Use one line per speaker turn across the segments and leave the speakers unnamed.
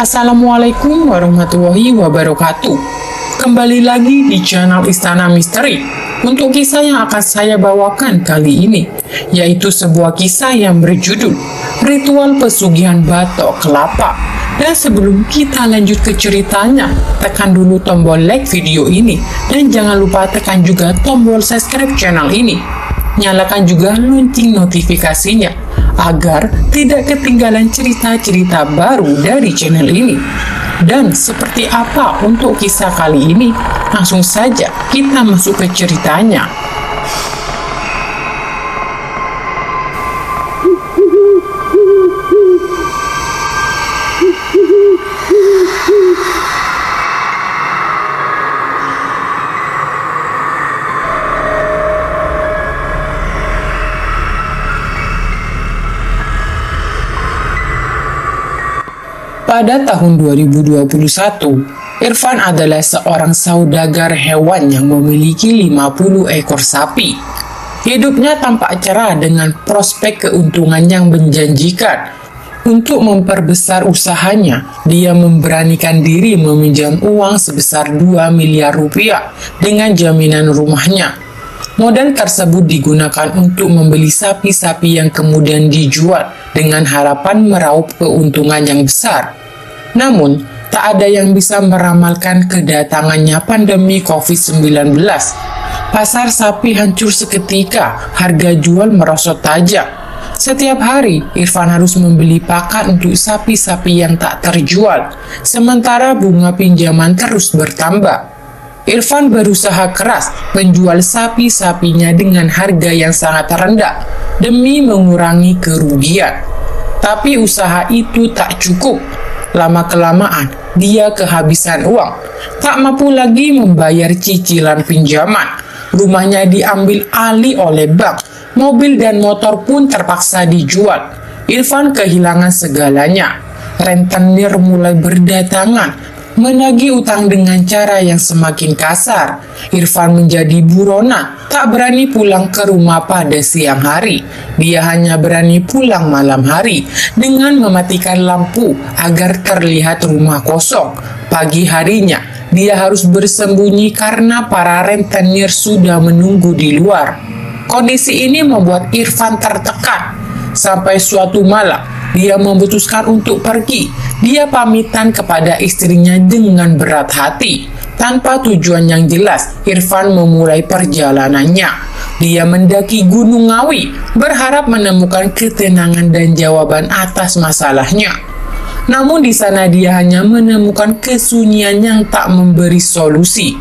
Assalamualaikum warahmatullahi wabarakatuh. Kembali lagi di channel Istana Misteri untuk kisah yang akan saya bawakan kali ini, yaitu sebuah kisah yang berjudul Ritual Pesugihan Batok Kelapa. Dan sebelum kita lanjut ke ceritanya, tekan dulu tombol like video ini dan jangan lupa tekan juga tombol subscribe channel ini. Nyalakan juga lonceng notifikasinya agar tidak ketinggalan cerita-cerita baru dari channel ini. Dan seperti apa untuk kisah kali ini? Langsung saja kita masuk ke ceritanya. Pada tahun 2021, Irfan adalah seorang saudagar hewan yang memiliki 50 ekor sapi. Hidupnya tampak cerah dengan prospek keuntungan yang menjanjikan. Untuk memperbesar usahanya, dia memberanikan diri meminjam uang sebesar 2 miliar rupiah dengan jaminan rumahnya. Modal tersebut digunakan untuk membeli sapi-sapi yang kemudian dijual dengan harapan meraup keuntungan yang besar. Namun, tak ada yang bisa meramalkan kedatangannya pandemi COVID-19. Pasar sapi hancur seketika, harga jual merosot tajam. Setiap hari, Irfan harus membeli pakan untuk sapi-sapi yang tak terjual, sementara bunga pinjaman terus bertambah. Irfan berusaha keras menjual sapi-sapinya dengan harga yang sangat rendah demi mengurangi kerugian. Tapi usaha itu tak cukup. Lama-kelamaan, dia kehabisan uang, tak mampu lagi membayar cicilan pinjaman. Rumahnya diambil alih oleh bank, mobil dan motor pun terpaksa dijual. Irfan kehilangan segalanya. Rentenir mulai berdatangan, menagih utang dengan cara yang semakin kasar. Irfan menjadi buronan, tak berani pulang ke rumah pada siang hari. Dia hanya berani pulang malam hari dengan mematikan lampu agar terlihat rumah kosong. Pagi harinya, dia harus bersembunyi karena para rentenir sudah menunggu di luar. Kondisi ini membuat Irfan tertekan. Sampai suatu malam, dia memutuskan untuk pergi. Dia pamitan kepada istrinya dengan berat hati. Tanpa tujuan yang jelas, Irfan memulai perjalanannya. Dia mendaki Gunung Ngawi, berharap menemukan ketenangan dan jawaban atas masalahnya. Namun di sana dia hanya menemukan kesunyian yang tak memberi solusi.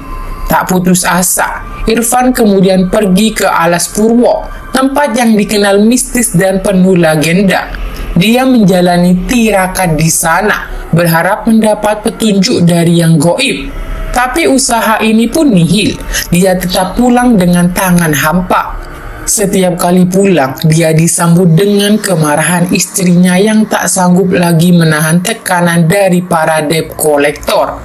Tak putus asa, Irfan kemudian pergi ke Alas Purwo, tempat yang dikenal mistis dan penuh legenda. Dia menjalani tirakat di sana, berharap mendapat petunjuk dari yang goib. Tapi usaha ini pun nihil. Dia tetap pulang dengan tangan hampa. Setiap kali pulang, dia disambut dengan kemarahan istrinya yang tak sanggup lagi menahan tekanan dari para debt collector.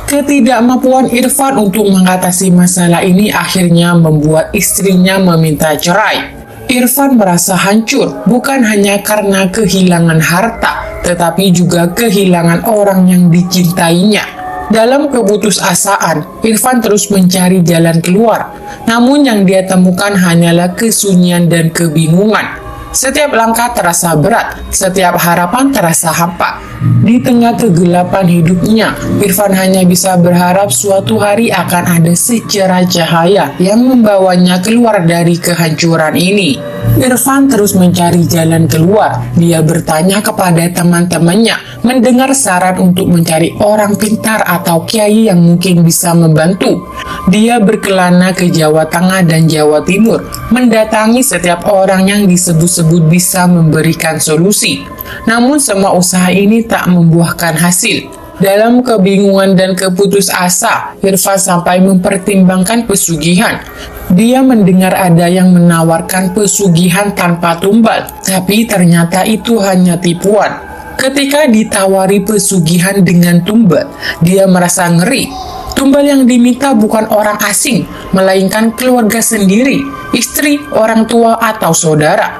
Ketidakmampuan Irfan untuk mengatasi masalah ini akhirnya membuat istrinya meminta cerai. Irfan merasa hancur bukan hanya karena kehilangan harta, tetapi juga kehilangan orang yang dicintainya. Dalam keputusasaan, Irfan terus mencari jalan keluar. Namun yang dia temukan hanyalah kesunyian dan kebingungan. Setiap langkah terasa berat, setiap harapan terasa hampa. Di tengah kegelapan hidupnya, Irfan hanya bisa berharap suatu hari akan ada secerah cahaya yang membawanya keluar dari kehancuran ini. Irfan terus mencari jalan keluar. Dia bertanya kepada teman-temannya, mendengar saran untuk mencari orang pintar atau kiai yang mungkin bisa membantu. Dia berkelana ke Jawa Tengah dan Jawa Timur, mendatangi setiap orang yang disebut-sebut bisa memberikan solusi. Namun semua usaha ini tak membuahkan hasil. Dalam kebingungan dan keputus asa, Irfan sampai mempertimbangkan pesugihan. Dia mendengar ada yang menawarkan pesugihan tanpa tumbal, tapi ternyata itu hanya tipuan. Ketika ditawari pesugihan dengan tumbal, dia merasa ngeri. Tumbal yang diminta bukan orang asing, melainkan keluarga sendiri, istri, orang tua, atau saudara.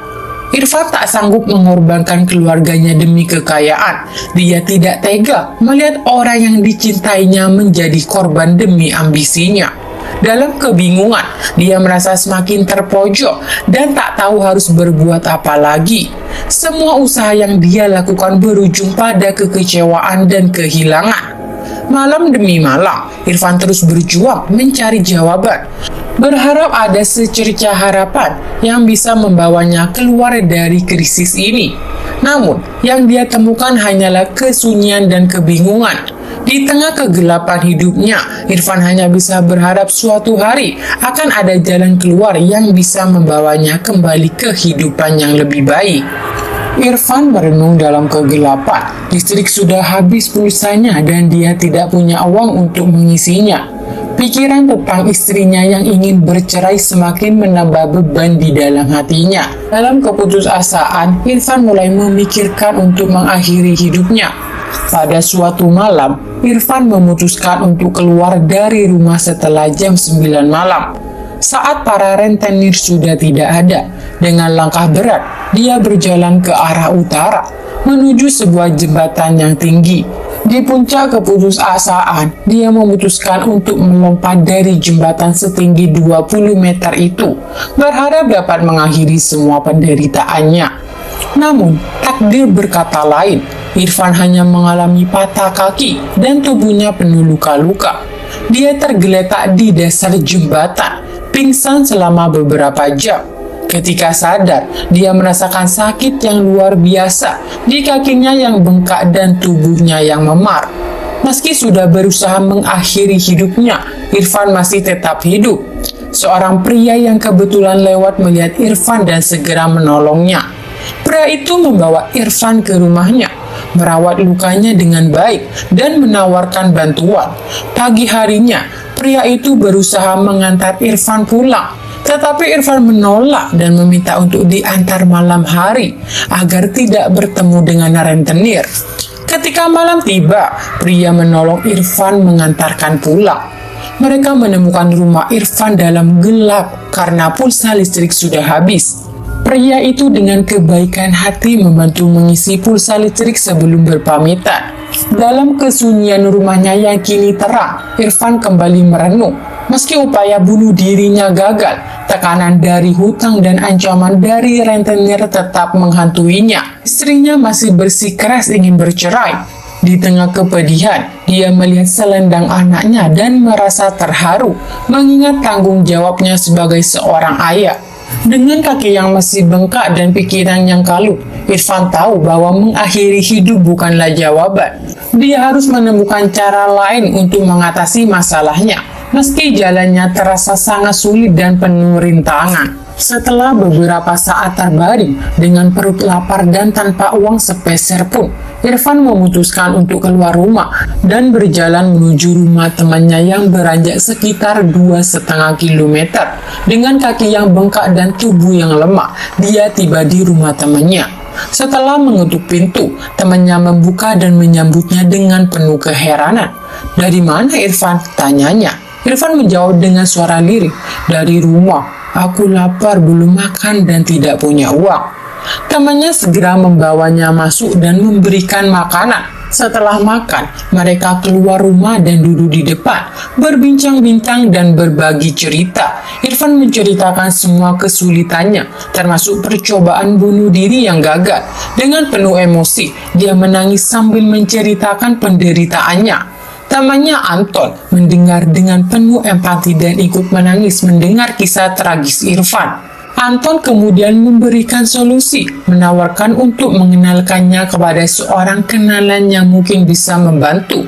Irfan tak sanggup mengorbankan keluarganya demi kekayaan. Dia tidak tega melihat orang yang dicintainya menjadi korban demi ambisinya. Dalam kebingungan, dia merasa semakin terpojok dan tak tahu harus berbuat apa lagi. Semua usaha yang dia lakukan berujung pada kekecewaan dan kehilangan. Malam demi malam, Irfan terus berjuang mencari jawaban, berharap ada secerca harapan yang bisa membawanya keluar dari krisis ini. Namun, yang dia temukan hanyalah kesunyian dan kebingungan. Di tengah kegelapan hidupnya, Irfan hanya bisa berharap suatu hari akan ada jalan keluar yang bisa membawanya kembali ke kehidupan yang lebih baik. Irfan merenung dalam kegelapan. Listrik sudah habis pulsanya dan dia tidak punya uang untuk mengisinya. Pikiran tentang istrinya yang ingin bercerai semakin menambah beban di dalam hatinya. Dalam keputusasaan, Irfan mulai memikirkan untuk mengakhiri hidupnya. Pada suatu malam, Irfan memutuskan untuk keluar dari rumah setelah jam 9 malam. Saat para rentenir sudah tidak ada, dengan langkah berat, dia berjalan ke arah utara, menuju sebuah jembatan yang tinggi. Di puncak keputusasaan, dia memutuskan untuk melompat dari jembatan setinggi 20 meter itu, berharap dapat mengakhiri semua penderitaannya. Namun, takdir berkata lain. Irfan hanya mengalami patah kaki dan tubuhnya penuh luka-luka. Dia tergeletak di dasar jembatan, pingsan selama beberapa jam. Ketika sadar, dia merasakan sakit yang luar biasa di kakinya yang bengkak dan tubuhnya yang memar. Meski sudah berusaha mengakhiri hidupnya, Irfan masih tetap hidup. Seorang pria yang kebetulan lewat melihat Irfan dan segera menolongnya. Pria itu membawa Irfan ke rumahnya, merawat lukanya dengan baik, dan menawarkan bantuan. Pagi harinya, pria itu berusaha mengantar Irfan pulang, tetapi Irfan menolak dan meminta untuk diantar malam hari agar tidak bertemu dengan rentenir. Ketika malam tiba, pria menolong Irfan mengantarkan pulang. Mereka menemukan rumah Irfan dalam gelap karena pulsa listrik sudah habis. Pria itu dengan kebaikan hati membantu mengisi pulsa listrik sebelum berpamitan. Dalam kesunyian rumahnya yang kini terang, Irfan kembali merenung. Meski upaya bunuh dirinya gagal, tekanan dari hutang dan ancaman dari rentenir tetap menghantuinya. Istrinya masih bersikeras ingin bercerai. Di tengah kepedihan, dia melihat selendang anaknya dan merasa terharu, mengingat tanggung jawabnya sebagai seorang ayah. Dengan kaki yang masih bengkak dan pikiran yang kalut, Irfan tahu bahwa mengakhiri hidup bukanlah jawaban. Dia harus menemukan cara lain untuk mengatasi masalahnya, meski jalannya terasa sangat sulit dan penuh rintangan. Setelah beberapa saat terbaring dengan perut lapar dan tanpa uang sepeser pun, Irfan memutuskan untuk keluar rumah dan berjalan menuju rumah temannya yang beranjak sekitar 2,5 kilometer. Dengan kaki yang bengkak dan tubuh yang lemah, dia tiba di rumah temannya. Setelah mengetuk pintu, temannya membuka dan menyambutnya dengan penuh keheranan. "Dari mana Irfan?" tanyanya. Irfan menjawab dengan suara lirih, "Dari rumah. Aku lapar, belum makan, dan tidak punya uang." Temannya segera membawanya masuk dan memberikan makanan. Setelah makan, mereka keluar rumah dan duduk di depan, berbincang-bincang dan berbagi cerita. Irfan menceritakan semua kesulitannya, termasuk percobaan bunuh diri yang gagal. Dengan penuh emosi, dia menangis sambil menceritakan penderitaannya. Temannya Anton mendengar dengan penuh empati dan ikut menangis mendengar kisah tragis Irfan. Anton kemudian memberikan solusi, menawarkan untuk mengenalkannya kepada seorang kenalan yang mungkin bisa membantu.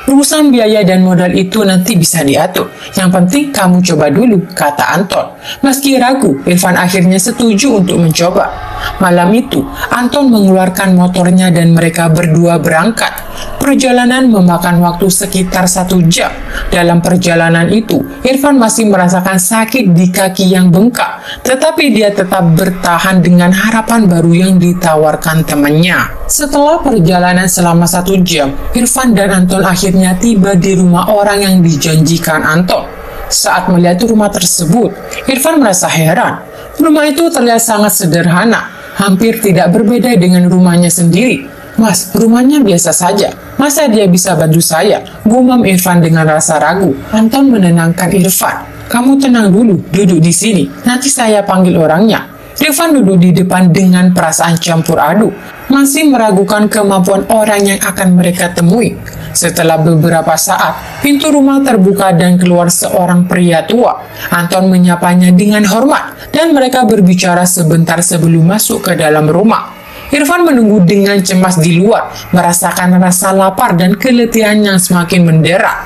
"Urusan biaya dan modal itu nanti bisa diatur. Yang penting kamu coba dulu," kata Anton. Meski ragu, Irfan akhirnya setuju untuk mencoba. Malam itu, Anton mengeluarkan motornya dan mereka berdua berangkat. Perjalanan memakan waktu sekitar 1 jam. Dalam perjalanan itu, Irfan masih merasakan sakit di kaki yang bengkak, tetapi dia tetap bertahan dengan harapan baru yang ditawarkan temannya. Setelah perjalanan selama 1 jam, Irfan dan Anton akhirnya tiba di rumah orang yang dijanjikan Anton. Saat melihat rumah tersebut, Irfan merasa heran. Rumah itu terlihat sangat sederhana, hampir tidak berbeda dengan rumahnya sendiri. Mas, rumahnya biasa saja. Masa dia bisa bantu saya? Gumam Irfan dengan rasa ragu. Anton menenangkan Irfan. Kamu tenang dulu, duduk di sini. Nanti saya panggil orangnya. Irfan duduk di depan dengan perasaan campur aduk, masih meragukan kemampuan orang yang akan mereka temui. Setelah beberapa saat, pintu rumah terbuka dan keluar seorang pria tua. Anton menyapanya dengan hormat, dan mereka berbicara sebentar sebelum masuk ke dalam rumah. Irfan menunggu dengan cemas di luar, merasakan rasa lapar dan keletihan yang semakin mendera.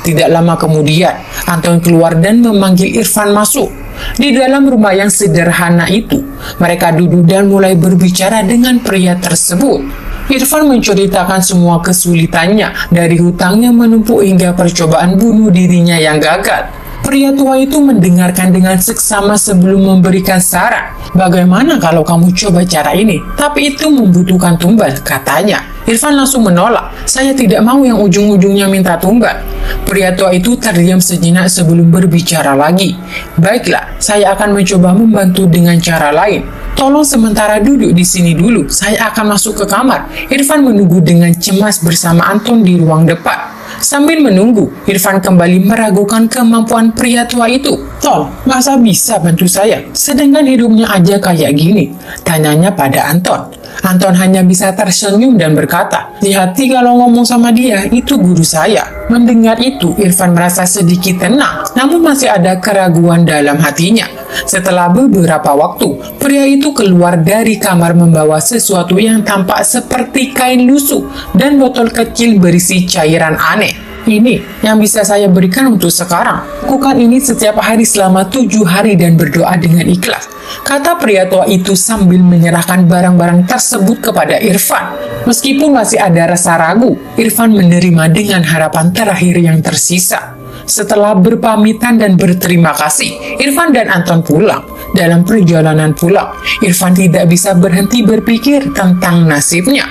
Tidak lama kemudian, Anton keluar dan memanggil Irfan masuk. Di dalam rumah yang sederhana itu, mereka duduk dan mulai berbicara dengan pria tersebut. Irfan menceritakan semua kesulitannya, dari hutang yang menumpuk hingga percobaan bunuh dirinya yang gagal. Pria tua itu mendengarkan dengan seksama sebelum memberikan saran. Bagaimana kalau kamu coba cara ini? Tapi itu membutuhkan tumbal, katanya. Irfan langsung menolak. Saya tidak mau yang ujung-ujungnya minta tumbal. Pria tua itu terdiam sejenak sebelum berbicara lagi. Baiklah, saya akan mencoba membantu dengan cara lain. Tolong sementara duduk di sini dulu. Saya akan masuk ke kamar. Irfan menunggu dengan cemas bersama Anton di ruang depan. Sambil menunggu, Irfan kembali meragukan kemampuan pria tua itu. Tol, masa bisa bantu saya? Sedangkan hidupnya aja kayak gini, tanyanya pada Anton. Anton hanya bisa tersenyum dan berkata, di hati kalau ngomong sama dia, itu guru saya. Mendengar itu, Irfan merasa sedikit tenang, namun masih ada keraguan dalam hatinya. Setelah beberapa waktu, pria itu keluar dari kamar membawa sesuatu yang tampak seperti kain lusuh dan botol kecil berisi cairan aneh. Ini yang bisa saya berikan untuk sekarang. Lakukan ini setiap hari selama 7 hari dan berdoa dengan ikhlas, kata pria tua itu sambil menyerahkan barang-barang tersebut kepada Irfan. Meskipun masih ada rasa ragu, Irfan menerima dengan harapan terakhir yang tersisa. Setelah berpamitan dan berterima kasih, Irfan dan Anton pulang. Dalam perjalanan pulang, Irfan tidak bisa berhenti berpikir tentang nasibnya.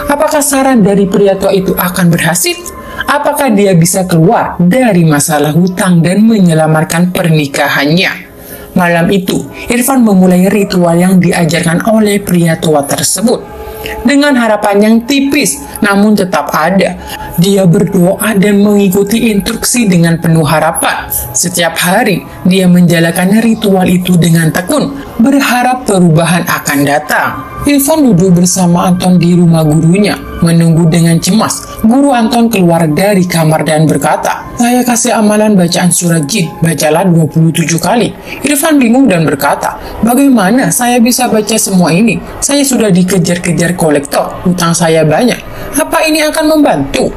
Apakah saran dari pria tua itu akan berhasil? Apakah dia bisa keluar dari masalah hutang dan menyelamatkan pernikahannya? Malam itu, Irfan memulai ritual yang diajarkan oleh pria tua tersebut. Dengan harapan yang tipis, namun tetap ada. Dia berdoa dan mengikuti instruksi dengan penuh harapan. Setiap hari, dia menjalankan ritual itu dengan tekun, berharap perubahan akan datang. Irfan duduk bersama Anton di rumah gurunya, menunggu dengan cemas. Guru Anton keluar dari kamar dan berkata, saya kasih amalan bacaan surat jin, bacalah 27 kali. Irfan bingung dan berkata, bagaimana saya bisa baca semua ini? Saya sudah dikejar-kejar kolektor, hutang saya banyak. Apa ini akan membantu?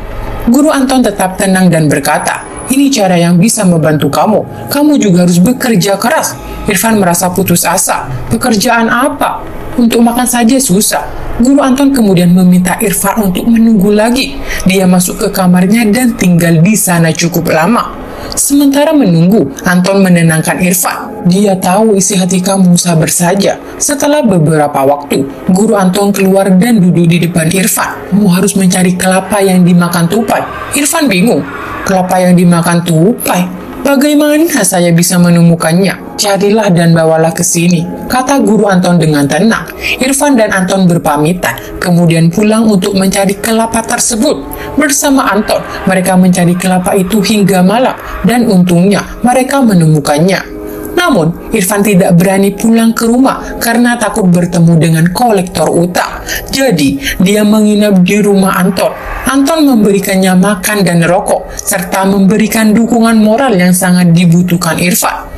Guru Anton tetap tenang dan berkata, ini cara yang bisa membantu kamu. Kamu juga harus bekerja keras. Irfan merasa putus asa. Pekerjaan apa? Untuk makan saja susah. Guru Anton kemudian meminta Irfan untuk menunggu lagi. Dia masuk ke kamarnya dan tinggal di sana cukup lama. Sementara menunggu, Anton menenangkan Irfan. Dia tahu isi hati kamu, sabar saja. Setelah beberapa waktu, Guru Anton keluar dan duduk di depan Irfan. Kamu harus mencari kelapa yang dimakan tupai. Irfan bingung. Kelapa yang dimakan tupai? Bagaimana saya bisa menemukannya? Carilah dan bawalah ke sini, kata Guru Anton dengan tenang. Irfan dan Anton berpamitan, kemudian pulang untuk mencari kelapa tersebut. Bersama Anton, mereka mencari kelapa itu hingga malam, dan untungnya mereka menemukannya. Namun, Irfan tidak berani pulang ke rumah karena takut bertemu dengan kolektor utang. Jadi, dia menginap di rumah Anton. Anton memberikannya makan dan rokok, serta memberikan dukungan moral yang sangat dibutuhkan Irfan.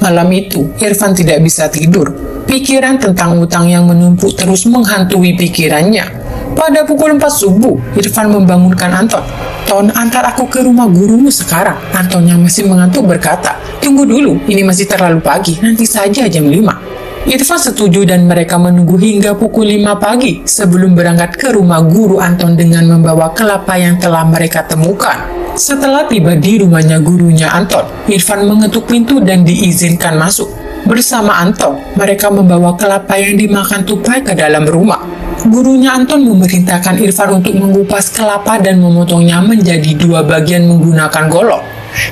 Malam itu, Irfan tidak bisa tidur. Pikiran tentang utang yang menumpuk terus menghantui pikirannya. Pada pukul 4 subuh, Irfan membangunkan Anton. Ton, antar aku ke rumah gurumu sekarang. Anton yang masih mengantuk berkata, tunggu dulu, ini masih terlalu pagi, nanti saja jam 5. Irfan setuju dan mereka menunggu hingga pukul 5 pagi sebelum berangkat ke rumah guru Anton dengan membawa kelapa yang telah mereka temukan. Setelah tiba di rumahnya gurunya Anton, Irfan mengetuk pintu dan diizinkan masuk. Bersama Anton, mereka membawa kelapa yang dimakan tupai ke dalam rumah. Gurunya Anton memerintahkan Irfan untuk mengupas kelapa dan memotongnya menjadi 2 bagian menggunakan golok.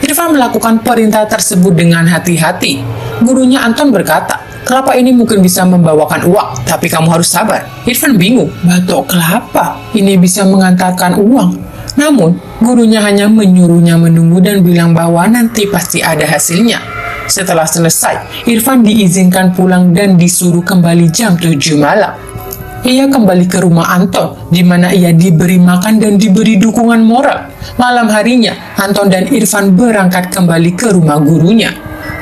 Irfan melakukan perintah tersebut dengan hati-hati. Gurunya Anton berkata, Kelapa ini mungkin bisa membawakan uang, tapi kamu harus sabar. Irfan bingung, batok kelapa ini bisa mengantarkan uang. Namun, gurunya hanya menyuruhnya menunggu dan bilang bahwa nanti pasti ada hasilnya. Setelah selesai, Irfan diizinkan pulang dan disuruh kembali jam 7 malam. Ia kembali ke rumah Anton, di mana ia diberi makan dan diberi dukungan moral. Malam harinya, Anton dan Irfan berangkat kembali ke rumah gurunya.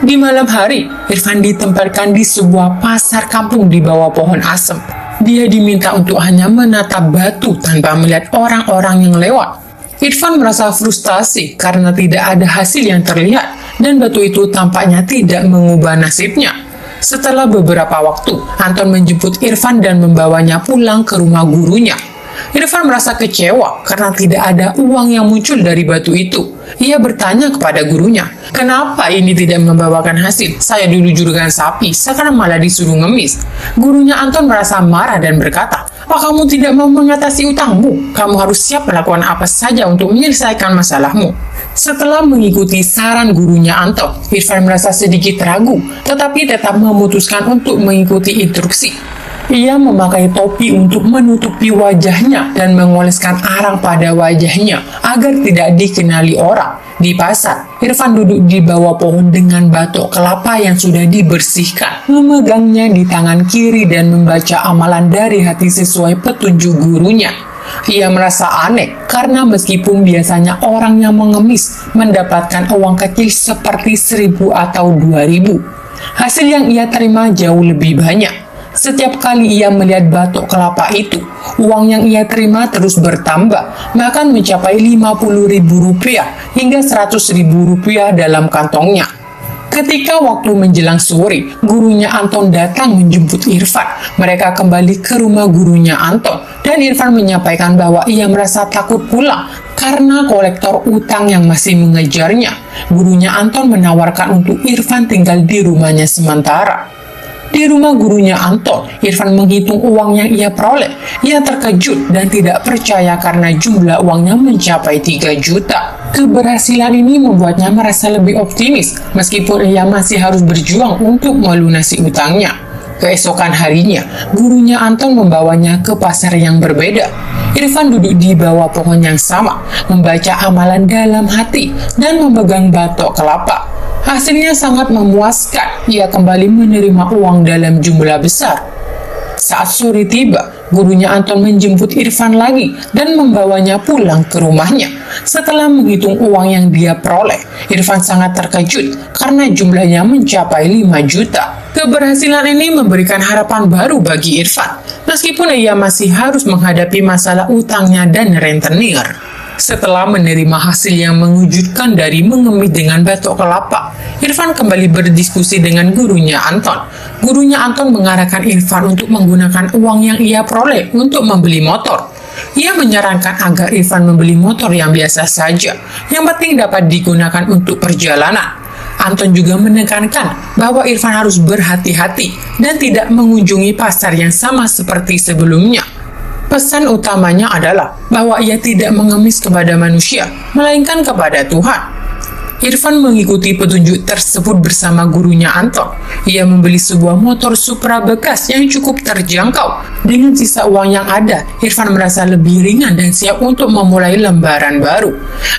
Di malam hari, Irfan ditempatkan di sebuah pasar kampung di bawah pohon asem. Dia diminta untuk hanya menatap batu tanpa melihat orang-orang yang lewat. Irfan merasa frustasi karena tidak ada hasil yang terlihat, dan batu itu tampaknya tidak mengubah nasibnya. Setelah beberapa waktu, Anton menjemput Irfan dan membawanya pulang ke rumah gurunya. Irfan merasa kecewa karena tidak ada uang yang muncul dari batu itu. Ia bertanya kepada gurunya, "Kenapa ini tidak membawakan hasil? Saya dulu juragan sapi, sekarang malah disuruh ngemis." Gurunya Anton merasa marah dan berkata, "Apa kamu tidak mau mengatasi utangmu? Kamu harus siap melakukan apa saja untuk menyelesaikan masalahmu." Setelah mengikuti saran gurunya Anton, Irfan merasa sedikit ragu, tetapi tetap memutuskan untuk mengikuti instruksi. Ia memakai topi untuk menutupi wajahnya dan mengoleskan arang pada wajahnya agar tidak dikenali orang. Di pasar, Irfan duduk di bawah pohon dengan batok kelapa yang sudah dibersihkan, memegangnya di tangan kiri dan membaca amalan dari hati sesuai petunjuk gurunya. Ia merasa aneh karena meskipun biasanya orang yang mengemis mendapatkan uang kecil seperti 1.000 atau 2.000, hasil yang ia terima jauh lebih banyak. Setiap kali ia melihat batok kelapa itu, uang yang ia terima terus bertambah, bahkan mencapai Rp50.000 hingga Rp100.000 dalam kantongnya. Ketika waktu menjelang sore, gurunya Anton datang menjemput Irfan. Mereka kembali ke rumah gurunya Anton, dan Irfan menyampaikan bahwa ia merasa takut pulang karena kolektor utang yang masih mengejarnya. Gurunya Anton menawarkan untuk Irfan tinggal di rumahnya sementara. Di rumah gurunya Anton, Irfan menghitung uang yang ia peroleh. Ia terkejut dan tidak percaya karena jumlah uangnya mencapai 3 juta. Keberhasilan ini membuatnya merasa lebih optimis, meskipun ia masih harus berjuang untuk melunasi utangnya. Keesokan harinya, gurunya Anton membawanya ke pasar yang berbeda. Irfan duduk di bawah pohon yang sama, membaca amalan dalam hati, dan memegang batok kelapa. Hasilnya sangat memuaskan. Ia kembali menerima uang dalam jumlah besar. Saat sore tiba, gurunya Anton menjemput Irfan lagi dan membawanya pulang ke rumahnya. Setelah menghitung uang yang dia peroleh, Irfan sangat terkejut karena jumlahnya mencapai 5 juta. Keberhasilan ini memberikan harapan baru bagi Irfan, meskipun ia masih harus menghadapi masalah utangnya dan rentenir. Setelah menerima hasil yang mengejutkan dari mengemis dengan batok kelapa, Irfan kembali berdiskusi dengan gurunya Anton. Gurunya Anton mengarahkan Irfan untuk menggunakan uang yang ia peroleh untuk membeli motor. Ia menyarankan agar Irfan membeli motor yang biasa saja, yang penting dapat digunakan untuk perjalanan. Anton juga menekankan bahwa Irfan harus berhati-hati dan tidak mengunjungi pasar yang sama seperti sebelumnya. Pesan utamanya adalah bahwa ia tidak mengemis kepada manusia, melainkan kepada Tuhan. Irfan mengikuti petunjuk tersebut bersama gurunya Anton. Ia membeli sebuah motor Supra bekas yang cukup terjangkau. Dengan sisa uang yang ada, Irfan merasa lebih ringan dan siap untuk memulai lembaran baru.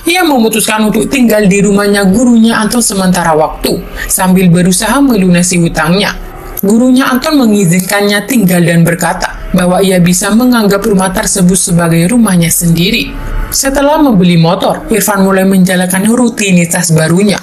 Ia memutuskan untuk tinggal di rumahnya gurunya Anton sementara waktu, sambil berusaha melunasi hutangnya. Gurunya Anton mengizinkannya tinggal dan berkata bahwa ia bisa menganggap rumah tersebut sebagai rumahnya sendiri. Setelah membeli motor, Irfan mulai menjalankan rutinitas barunya.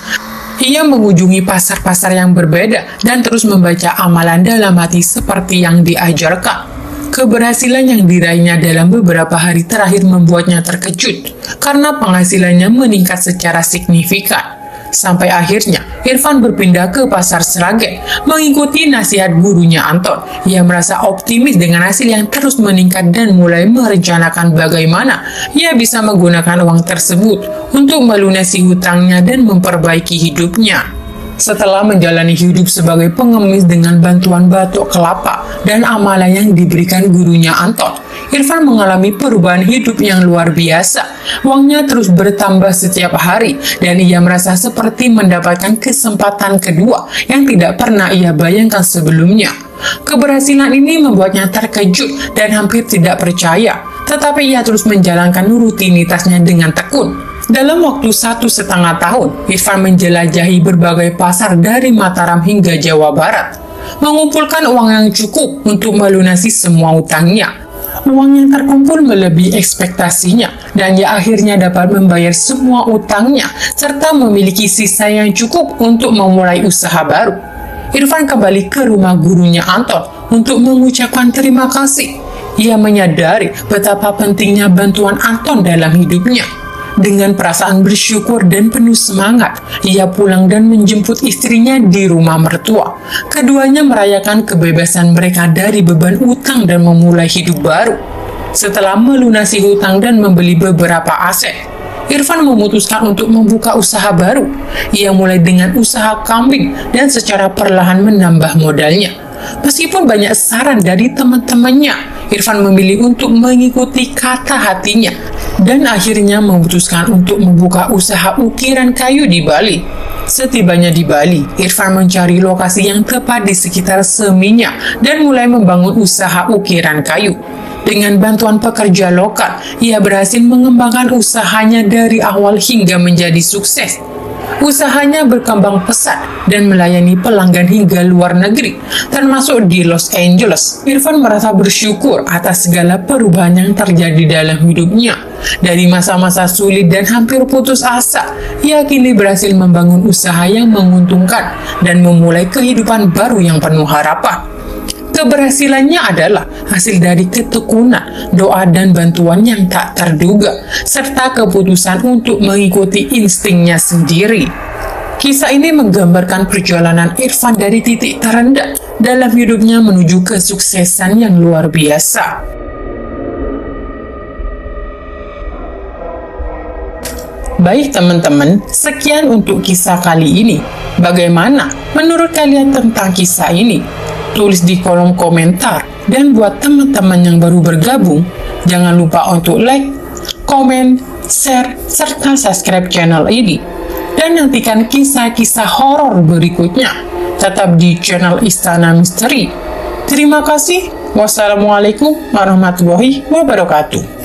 Ia mengunjungi pasar-pasar yang berbeda dan terus membaca amalan dalam hati seperti yang diajarkan. Keberhasilan yang diraihnya dalam beberapa hari terakhir membuatnya terkejut karena penghasilannya meningkat secara signifikan. Sampai akhirnya, Irfan berpindah ke pasar Sragen, mengikuti nasihat gurunya Anton. Ia merasa optimis dengan hasil yang terus meningkat dan mulai merencanakan bagaimana ia bisa menggunakan uang tersebut untuk melunasi hutangnya dan memperbaiki hidupnya. Setelah menjalani hidup sebagai pengemis dengan bantuan batok kelapa dan amalan yang diberikan gurunya Anton, Irfan mengalami perubahan hidup yang luar biasa. Uangnya terus bertambah setiap hari, dan ia merasa seperti mendapatkan kesempatan kedua yang tidak pernah ia bayangkan sebelumnya. Keberhasilan ini membuatnya terkejut dan hampir tidak percaya, tetapi ia terus menjalankan rutinitasnya dengan tekun. Dalam waktu 1,5 tahun, Irfan menjelajahi berbagai pasar dari Mataram hingga Jawa Barat, mengumpulkan uang yang cukup untuk melunasi semua utangnya. Uang yang terkumpul melebihi ekspektasinya, dan ia akhirnya dapat membayar semua utangnya, serta memiliki sisa yang cukup untuk memulai usaha baru. Irfan kembali ke rumah gurunya Anton untuk mengucapkan terima kasih. Ia menyadari betapa pentingnya bantuan Anton dalam hidupnya. Dengan perasaan bersyukur dan penuh semangat, ia pulang dan menjemput istrinya di rumah mertua. Keduanya merayakan kebebasan mereka dari beban utang dan memulai hidup baru. Setelah melunasi hutang dan membeli beberapa aset, Irfan memutuskan untuk membuka usaha baru. Ia mulai dengan usaha kambing dan secara perlahan menambah modalnya. Meskipun banyak saran dari teman-temannya, Irfan memilih untuk mengikuti kata hatinya dan akhirnya memutuskan untuk membuka usaha ukiran kayu di Bali. Setibanya di Bali, Irfan mencari lokasi yang tepat di sekitar Seminyak dan mulai membangun usaha ukiran kayu. Dengan bantuan pekerja lokal, ia berhasil mengembangkan usahanya dari awal hingga menjadi sukses. Usahanya berkembang pesat dan melayani pelanggan hingga luar negeri, termasuk di Los Angeles. Irfan merasa bersyukur atas segala perubahan yang terjadi dalam hidupnya. Dari masa-masa sulit dan hampir putus asa, ia kini berhasil membangun usaha yang menguntungkan dan memulai kehidupan baru yang penuh harapan. Keberhasilannya adalah hasil dari ketekunan, doa dan bantuan yang tak terduga, serta keputusan untuk mengikuti instingnya sendiri. Kisah ini menggambarkan perjalanan Irfan dari titik terendah dalam hidupnya menuju kesuksesan yang luar biasa. Baik teman-teman, sekian untuk kisah kali ini. Bagaimana menurut kalian tentang kisah ini? Tulis di kolom komentar, dan buat teman-teman yang baru bergabung, jangan lupa untuk like, komen, share, serta subscribe channel ini. Dan nantikan kisah-kisah horor berikutnya, tetap di channel Istana Misteri. Terima kasih. Wassalamualaikum warahmatullahi wabarakatuh.